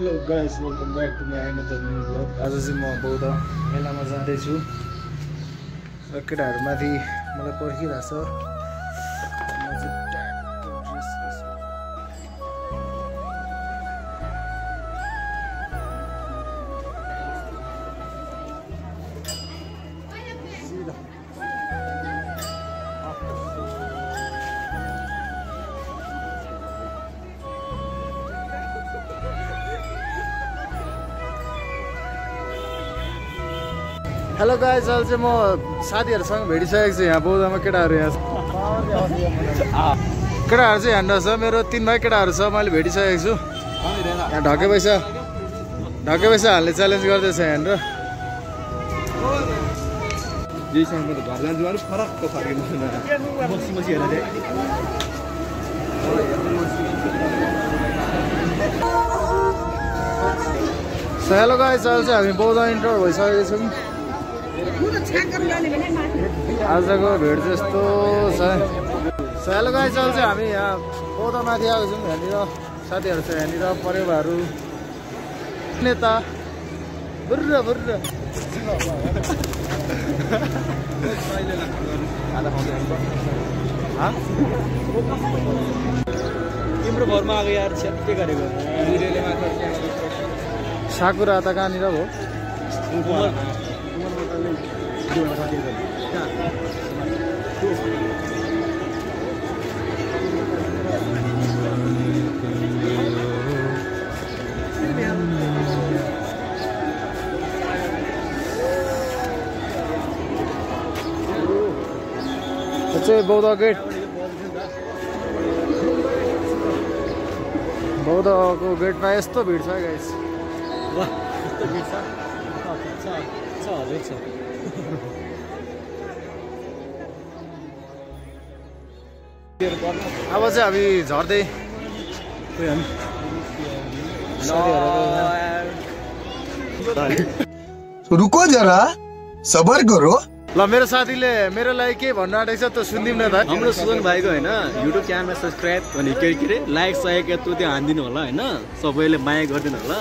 Hello guys, welcome back to my another new vlog. आज चाहिँ म बौद्ध मेलामा जाँदैछु र केटाहरू माथि मलाई पर्खिरहेछ। हेलो गाइस, अहिले चाहिँ म साथीहरूसँग भेटिसकेको छु। यहाँ बौद्धमा केटाहरू यहाँ केटाहरू चाहिँ यहाँनिर छ। मेरो 3 भाइ केटाहरू छ, मैले भेटिसकेको छु। यहाँ ढके पैसा हाल्ने च्यालेन्ज गर्दैछ यहाँनिर। हेलो गाइस, अहिले चाहिँ हामी बौद्ध इन्टर भइसकेको छौँ। आजको भेट जस्तो छ। हेलो गाइस, अहिले चाहिँ हामी यहाँ बौद्धमाथि आएको छौँ। यहाँनिर साथीहरू छ, यहाँनिर परेवाहरू नेता बुर्र बुर्र तिम्रो घरमा आएको यार छ्याप्पै गरेको साकुरा त कहाँनिर हो? चाहिँ बौद्ध गेट, बौद्धको गेटमा यस्तो भिड छ गाइस। अब चाहिँ हामी झर्दै रुको जरा सबर करो। ल मेरो साथीले मेरो लागि के भन्नु आँटेको छ त्यो सुनिदिउँ न त। हाम्रो सुजन भाइको होइन युट्युब च्यानलमा सब्सक्राइब भने के लाइक सहायक यत्रो त्यो हानिदिनु होला होइन, सबैले माया गरिदिनु होला।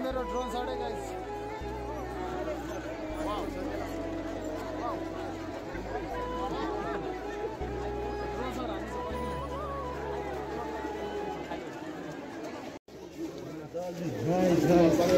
मेरो ड्रोन शॉट है guys. Wow wow drone shot आने से पहले Nice.